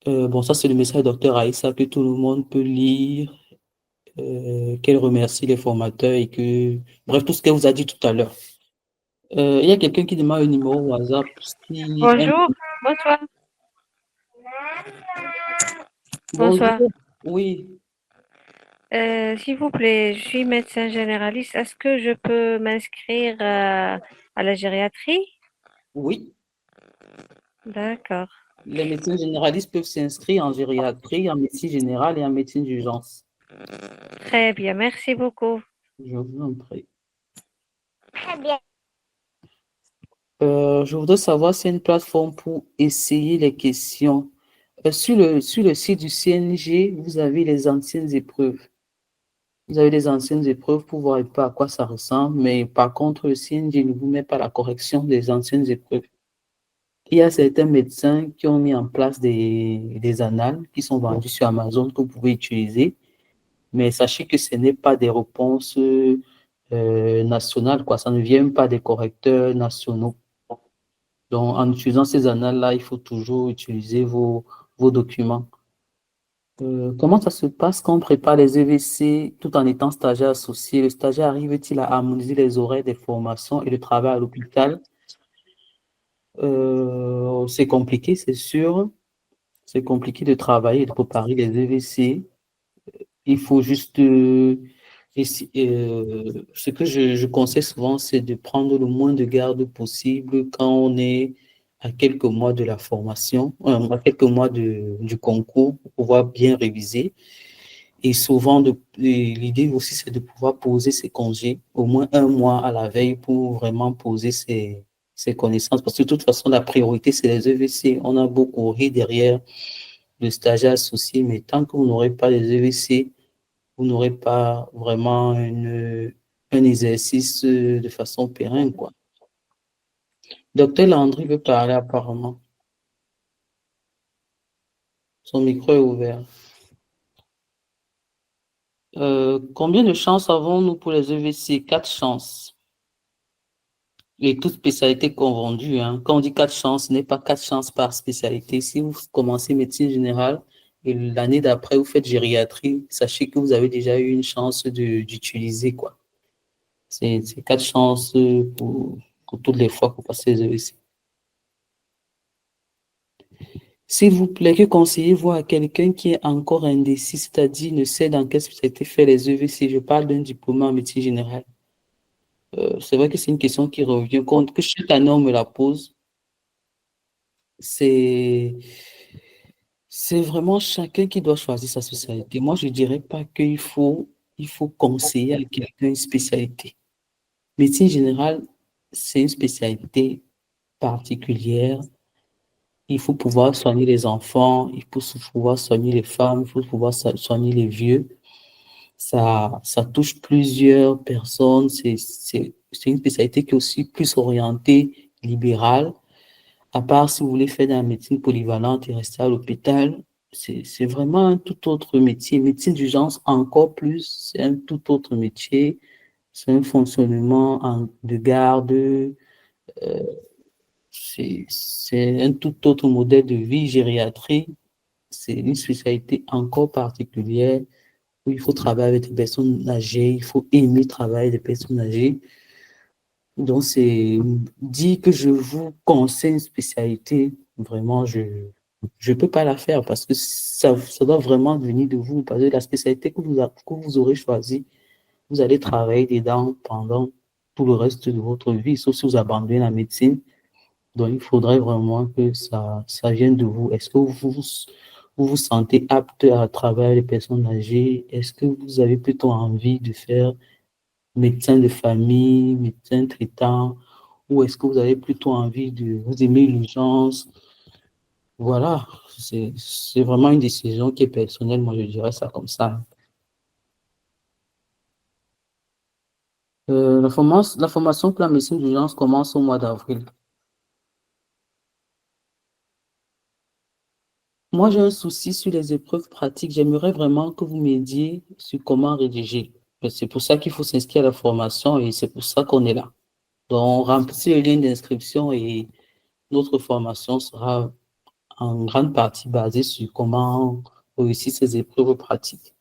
Bon, ça, c'est le message du docteur Aïssa que tout le monde peut lire, qu'elle remercie les formateurs et que... Bref, tout ce qu'elle vous a dit tout à l'heure. Il y a quelqu'un qui demande un numéro WhatsApp. Bonjour, bonsoir. Bonsoir. Bonjour. Oui. S'il vous plaît, je suis médecin généraliste. Est-ce que je peux m'inscrire à la gériatrie? Oui. D'accord. Les médecins généralistes peuvent s'inscrire en gériatrie, en médecine générale et en médecine d'urgence. Très bien, merci beaucoup. Je vous en prie. Très bien. Je voudrais savoir s'il y a une plateforme pour essayer les questions. Sur le site du CNG, vous avez les anciennes épreuves. Vous avez des anciennes épreuves pour voir un peu à quoi ça ressemble, mais par contre, le CNG ne vous met pas la correction des anciennes épreuves. Il y a certains médecins qui ont mis en place des annales qui sont vendues sur Amazon que vous pouvez utiliser, mais sachez que ce n'est pas des réponses nationales, quoi. Ça ne vient pas des correcteurs nationaux. Donc, en utilisant ces annales-là, il faut toujours utiliser vos documents. Comment ça se passe quand on prépare les EVC tout en étant stagiaire associé? Le stagiaire arrive-t-il à harmoniser les horaires des formations et le travail à l'hôpital? C'est compliqué, c'est sûr. C'est compliqué de travailler et de préparer les EVC. Il faut juste... ce que je conseille souvent, c'est de prendre le moins de garde possible quand on est à quelques mois de la formation, à quelques mois du concours pour pouvoir bien réviser. Et souvent, l'idée aussi, c'est de pouvoir poser ses congés au moins un mois à la veille pour vraiment poser ses connaissances. Parce que de toute façon, la priorité, c'est les EVC. On a beau courir derrière le stagiaire associé, mais tant que vous n'aurez pas les EVC, vous n'aurez pas vraiment un exercice de façon pérenne, quoi. Docteur Landry veut parler apparemment. Son micro est ouvert. Combien de chances avons-nous pour les EVC? 4 chances. Et toutes spécialités confondues, hein. Quand on dit 4 chances, ce n'est pas 4 chances par spécialité. Si vous commencez médecine générale et l'année d'après, vous faites gériatrie, sachez que vous avez déjà eu une chance d'utiliser, quoi. C'est 4 chances pour toutes les fois que vous passez les EVC. S'il vous plaît, que conseillez-vous à quelqu'un qui est encore indécis, c'est-à-dire ne sait dans quelle spécialité faire les EVC? Je parle d'un diplôme en médecine générale. C'est vrai que c'est une question qui revient, que chaque année on me la pose. C'est vraiment chacun qui doit choisir sa spécialité. Moi, je ne dirais pas qu'il faut conseiller à quelqu'un une spécialité. Médecine générale, c'est une spécialité particulière. Il faut pouvoir soigner les enfants, il faut pouvoir soigner les femmes, il faut pouvoir soigner les vieux. Ça touche plusieurs personnes. C'est une spécialité qui est aussi plus orientée libérale. À part si vous voulez faire de la médecine polyvalente et rester à l'hôpital, c'est vraiment un tout autre métier. Médecine d'urgence, encore plus, c'est un tout autre métier. C'est un fonctionnement de garde. C'est un tout autre modèle de vie. Gériatrie, c'est une spécialité encore particulière où il faut travailler avec des personnes âgées, il faut aimer travailler avec des personnes âgées. Donc, c'est dire que je vous conseille une spécialité, vraiment, je ne peux pas la faire parce que ça doit vraiment venir de vous. Parce que la spécialité que vous aurez choisie, vous allez travailler dedans pendant tout le reste de votre vie, sauf si vous abandonnez la médecine. Donc, il faudrait vraiment que ça vienne de vous. Est-ce que vous sentez apte à travailler avec les personnes âgées? Est-ce que vous avez plutôt envie de faire médecin de famille, médecin traitant, ou est-ce que vous avez plutôt envie vous aimer l'urgence? Voilà, c'est vraiment une décision qui est personnelle, moi je dirais ça comme ça. La formation pour la médecine d'urgence commence au mois d'avril. Moi, j'ai un souci sur les épreuves pratiques. J'aimerais vraiment que vous m'aidiez sur comment rédiger. C'est pour ça qu'il faut s'inscrire à la formation et c'est pour ça qu'on est là. Donc, remplissez le lien d'inscription et notre formation sera en grande partie basée sur comment réussir ces épreuves pratiques.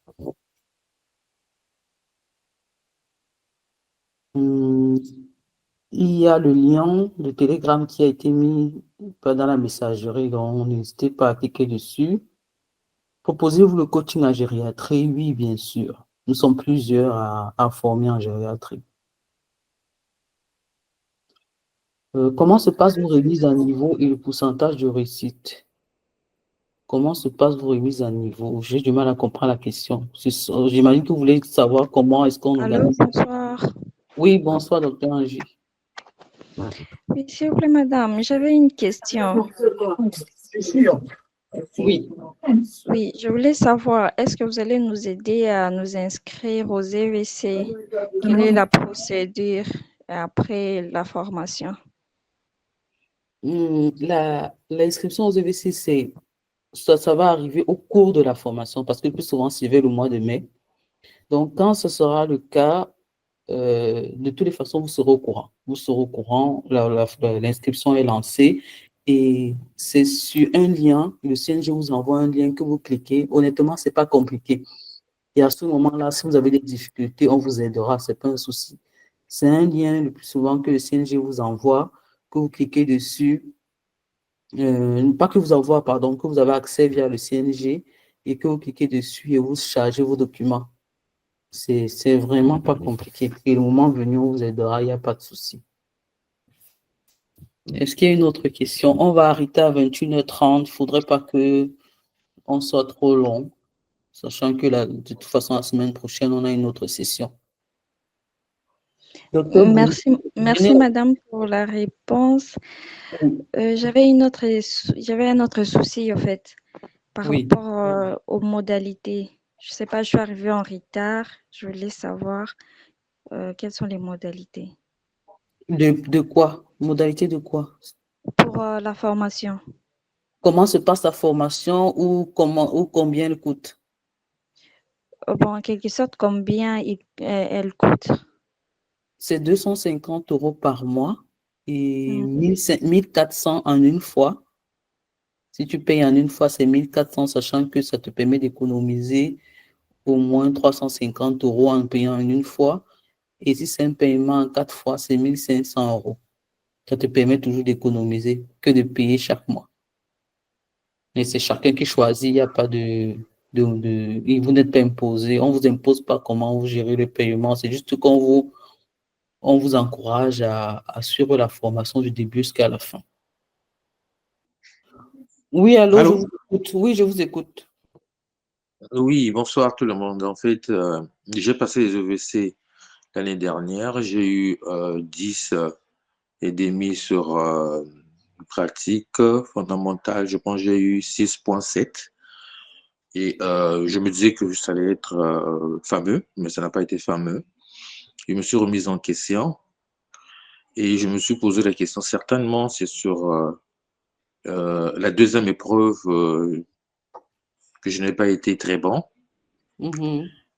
Il y a le lien de Telegram qui a été mis dans la messagerie, donc n'hésitez pas à cliquer dessus. Proposez-vous le coaching en gériatrie? Oui, bien sûr. Nous sommes plusieurs à former en gériatrie. Comment se passe vos remises à niveau et le pourcentage de réussite? Comment se passe vos remises à niveau? J'ai du mal à comprendre la question. J'imagine que vous voulez savoir comment est-ce qu'on Allô, organise. bonsoir. Oui, bonsoir, docteur Angie. Oui, s'il vous plaît, madame, j'avais une question. Oui. Oui, je voulais savoir, est-ce que vous allez nous aider à nous inscrire aux EVC? Quelle est la procédure après la formation? L'inscription aux EVC, ça va arriver au cours de la formation parce que le plus souvent, c'est vers le mois de mai. Donc, quand ce sera le cas, de toutes les façons, vous serez au courant. Vous serez au courant, l'inscription est lancée et c'est sur un lien. Le CNG vous envoie un lien que vous cliquez. Honnêtement, ce n'est pas compliqué. Et à ce moment-là, si vous avez des difficultés, on vous aidera, ce n'est pas un souci. C'est un lien le plus souvent que le CNG vous envoie, que vous cliquez dessus. Pas que vous envoie, pardon, que vous avez accès via le CNG et que vous cliquez dessus et vous chargez vos documents. C'est vraiment pas compliqué. Et le moment venu, on vous aidera, il n'y a pas de souci. Est-ce qu'il y a une autre question? On va arrêter à 21h30. Il ne faudrait pas qu'on soit trop long, sachant que de toute façon, la semaine prochaine, on a une autre session. Docteur Merci madame pour la réponse. J'avais un autre souci en fait par rapport aux modalités. Je ne sais pas, je suis arrivée en retard. Je voulais savoir quelles sont les modalités. De quoi? Modalité de quoi? Pour la formation. Comment se passe la formation ou combien elle coûte? Bon, en quelque sorte, combien elle coûte? C'est 250 € par mois et 1400 en une fois. Si tu payes en une fois, c'est 1400, sachant que ça te permet d'économiser au moins 350 € en payant en une fois. Et si c'est un paiement en 4 fois, c'est 1500 €. Ça te permet toujours d'économiser que de payer chaque mois. Et c'est chacun qui choisit, il n'y a pas vous n'êtes pas imposé, on ne vous impose pas comment vous gérez le paiement, c'est juste qu'on vous encourage à suivre la formation du début jusqu'à la fin. Oui, allô? Je vous écoute. Oui, je vous écoute. Oui, bonsoir tout le monde. En fait, j'ai passé les EVC l'année dernière. J'ai eu 10 et demi sur pratique fondamentale. Je pense que j'ai eu 6,7. Et je me disais que ça allait être fameux, mais ça n'a pas été fameux. Je me suis remise en question et je me suis posé la question. Certainement, c'est sur la deuxième épreuve que je n'ai pas été très bon.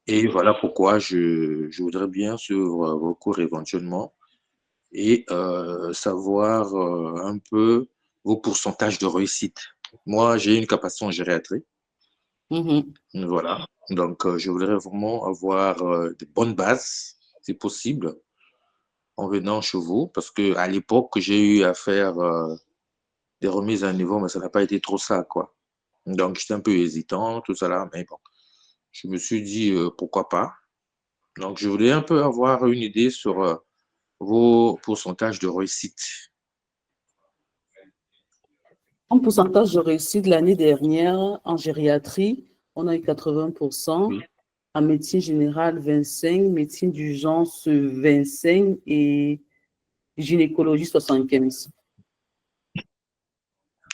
Et voilà pourquoi je voudrais bien suivre vos cours éventuellement et savoir un peu vos pourcentages de réussite. Moi, j'ai une capacité en gériatrie. Voilà. Donc, je voudrais vraiment avoir de bonnes bases, si possible, en venant chez vous, parce qu'à l'époque, j'ai eu à faire des remises à niveau, mais ça n'a pas été trop ça, quoi. Donc, j'étais un peu hésitant, tout ça là, mais bon. Je me suis dit, pourquoi pas. Donc, je voulais un peu avoir une idée sur vos pourcentages de réussite. En pourcentage de réussite, l'année dernière, en gériatrie, on a eu 80%, en médecine générale, 25%, médecine d'urgence, 25% et gynécologie, 75%.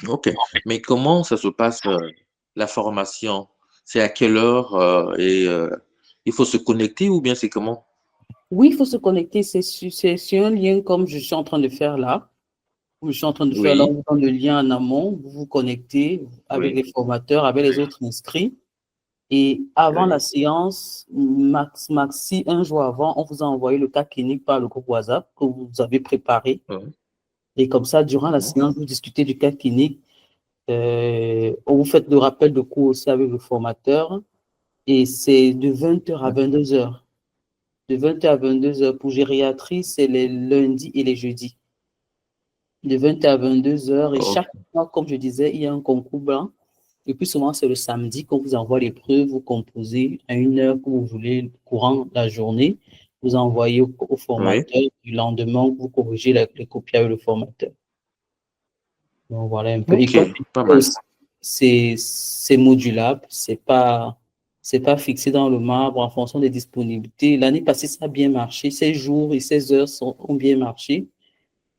Ok. Mais comment ça se passe, la formation? C'est à quelle heure et il faut se connecter ou bien c'est comment? Oui, il faut se connecter. C'est sur un lien comme je suis en train de faire là. Je suis en train de faire là, on donne le lien en amont, vous vous connectez avec les formateurs, avec les autres inscrits. Et avant la séance, maxi, un jour avant, on vous a envoyé le cas clinique par le groupe WhatsApp que vous avez préparé. Et comme ça, durant la séance, vous discutez du cas clinique. Vous faites le rappel de cours aussi avec le formateur. Et c'est de 20h à 22h. De 20h à 22h. Pour gériatrie, c'est les lundis et les jeudis. De 20h à 22h. Et chaque mois, comme je disais, il y a un concours blanc. Et puis souvent, c'est le samedi qu'on vous envoie l'épreuve. Vous composez à une heure que vous voulez, courant la journée. Vous envoyez au formateur. Du lendemain, vous corrigez les copies avec le formateur. Donc voilà un peu. Okay, et comme c'est modulable, c'est pas fixé dans le marbre en fonction des disponibilités. L'année passée, ça a bien marché. 16 jours et 16 heures ont bien marché.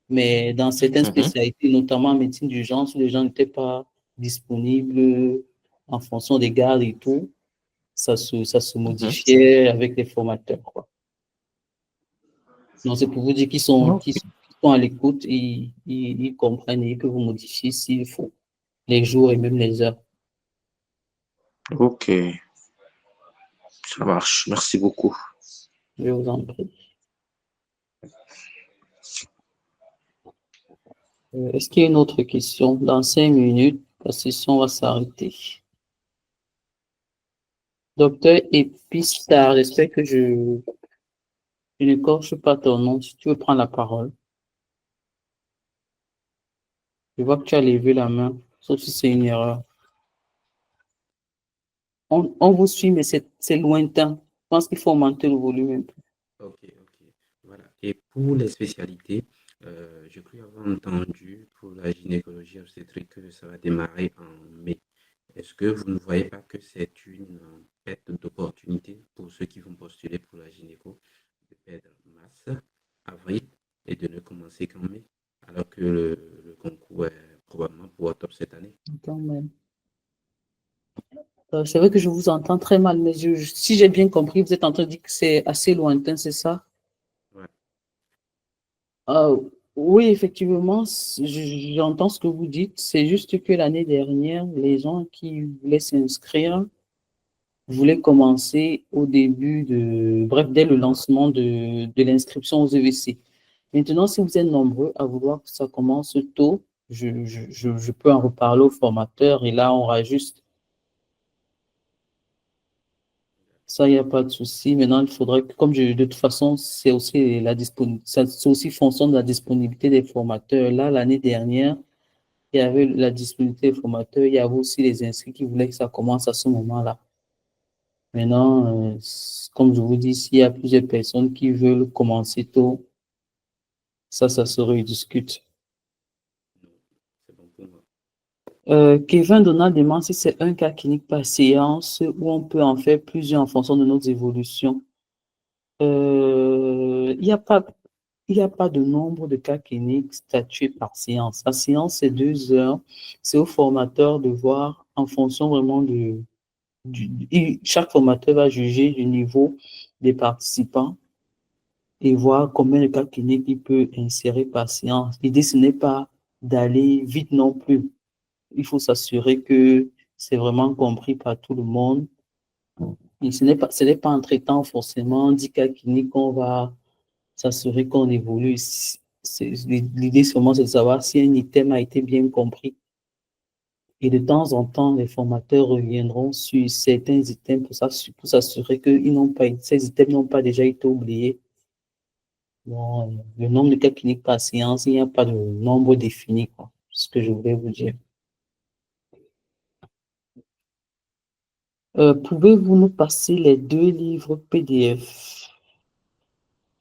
Mais dans certaines spécialités, notamment en médecine d'urgence, où les gens n'étaient pas disponible en fonction des gardes et tout. Ça se modifiait avec les formateurs, quoi. Donc, c'est pour vous dire qu'ils sont à l'écoute et ils comprennent et ils peuvent vous modifier s'il faut, les jours et même les heures. Ok, ça marche. Merci beaucoup. Je vous en prie. Est-ce qu'il y a une autre question? Dans 5 minutes, la session va s'arrêter. Docteur Epistar, j'espère que je n'écorche pas ton nom. Si tu veux prendre la parole. Je vois que tu as levé la main, sauf si c'est une erreur. On vous suit, mais c'est lointain. Je pense qu'il faut augmenter le volume un peu. Ok. Voilà. Et pour les spécialités, je crois avoir entendu pour la gynécologie obstétrique que ça va démarrer en mai. Est-ce que vous ne voyez pas que c'est une perte d'opportunité pour ceux qui vont postuler pour la gynéco de perdre mars, avril et de ne commencer qu'en mai, alors que le concours est probablement pour octobre cette année? Quand même. C'est vrai que je vous entends très mal, mais si j'ai bien compris, vous êtes en train de dire que c'est assez lointain, c'est ça? Ouais. Oui, effectivement, j'entends ce que vous dites. C'est juste que l'année dernière, les gens qui voulaient s'inscrire voulaient commencer au début dès le lancement de l'inscription aux EVC. Maintenant, si vous êtes nombreux à vouloir que ça commence tôt, je peux en reparler au formateur et là, on rajuste. Ça, il n'y a pas de souci. Maintenant, il faudrait que, de toute façon, c'est aussi c'est aussi fonction de la disponibilité des formateurs. Là, l'année dernière, il y avait la disponibilité des formateurs, il y avait aussi les inscrits qui voulaient que ça commence à ce moment-là. Maintenant, comme je vous dis, s'il y a plusieurs personnes qui veulent commencer tôt, ça se rediscute. C'est bon pour moi. Kevin Donald demande si c'est un cas clinique par séance ou on peut en faire plusieurs en fonction de nos évolutions. Il n'y a pas de nombre de cas cliniques statués par séance. La séance, c'est 2 heures. C'est au formateur de voir en fonction vraiment chaque formateur va juger du niveau des participants et voir combien de cas cliniques il peut insérer par séance. L'idée, ce n'est pas d'aller vite non plus. Il faut s'assurer que c'est vraiment compris par tout le monde. Et ce n'est pas en traitant forcément 10 cas cliniques qu'on va s'assurer qu'on évolue. L'idée, seulement, c'est de savoir si un item a été bien compris. Et de temps en temps, les formateurs reviendront sur certains items pour s'assurer que ces items n'ont pas déjà été oubliés. Bon, le nombre de cas cliniques par séance, il n'y a pas de nombre défini, quoi. C'est ce que je voulais vous dire. Pouvez-vous nous passer les 2 livres PDF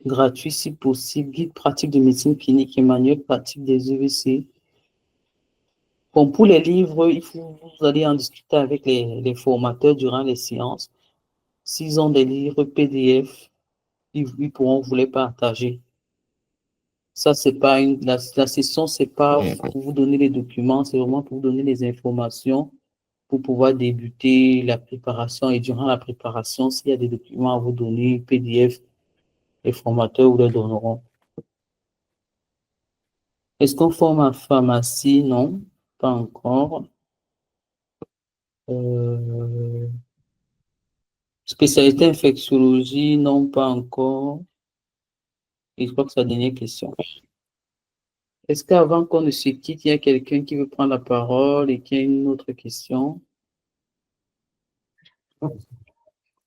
gratuits si possible, guide pratique de médecine clinique et manuel pratique des EVC? Bon, pour les livres, vous allez en discuter avec les formateurs durant les séances. S'ils ont des livres PDF, ils pourront vous les partager. Ça, c'est pas la session, c'est pas pour vous donner les documents, c'est vraiment pour vous donner les informations pour pouvoir débuter la préparation. Et durant la préparation, s'il y a des documents à vous donner, PDF, les formateurs vous les donneront. Est-ce qu'on forme en pharmacie? Non, pas encore. Spécialité infectiologie? Non, pas encore. Et je crois que c'est la dernière question. Est-ce qu'avant qu'on ne se quitte, il y a quelqu'un qui veut prendre la parole et qui a une autre question?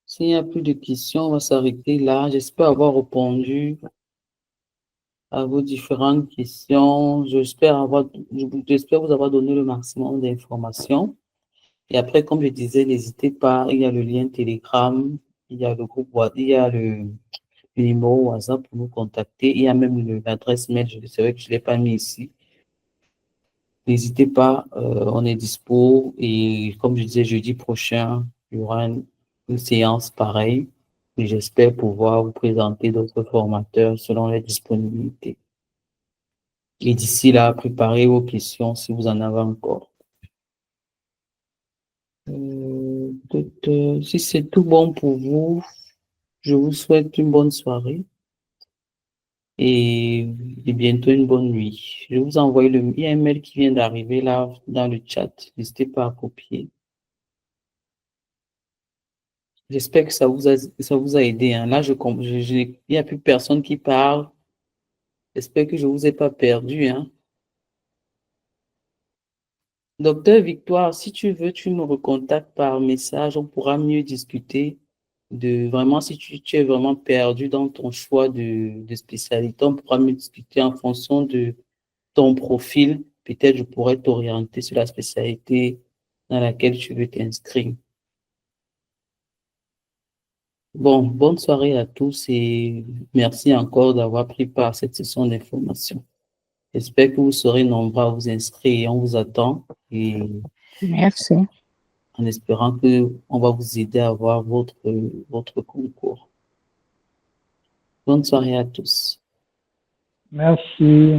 S'il n'y a plus de questions, on va s'arrêter là. J'espère avoir répondu à vos différentes questions. J'espère vous avoir donné le maximum d'informations. Et après, comme je disais, n'hésitez pas, il y a le lien Telegram, il y a le groupe, il y a le numéro WhatsApp pour nous contacter. Il y a même l'adresse mail, c'est vrai que je ne l'ai pas mis ici. N'hésitez pas, on est dispo. Et comme je disais, jeudi prochain, il y aura une séance pareille. Et j'espère pouvoir vous présenter d'autres formateurs selon les disponibilités. Et d'ici là, préparez vos questions si vous en avez encore. Si c'est tout bon pour vous, je vous souhaite une bonne soirée et bientôt une bonne nuit. Je vous envoie il y a un mail qui vient d'arriver là dans le chat. N'hésitez pas à copier. J'espère que ça vous a aidé. Hein. Là, il n'y a plus personne qui parle. J'espère que je ne vous ai pas perdu. Hein. Docteur Victoire, si tu veux, tu me recontactes par message. On pourra mieux discuter de vraiment, si tu es vraiment perdu dans ton choix de spécialité, on pourra mieux discuter en fonction de ton profil. Peut-être je pourrais t'orienter sur la spécialité dans laquelle tu veux t'inscrire. Bon, bonne soirée à tous et merci encore d'avoir pris part à cette session d'information. J'espère que vous serez nombreux à vous inscrire et on vous attend. Et merci. En espérant qu'on va vous aider à avoir votre concours. Bonne soirée à tous. Merci.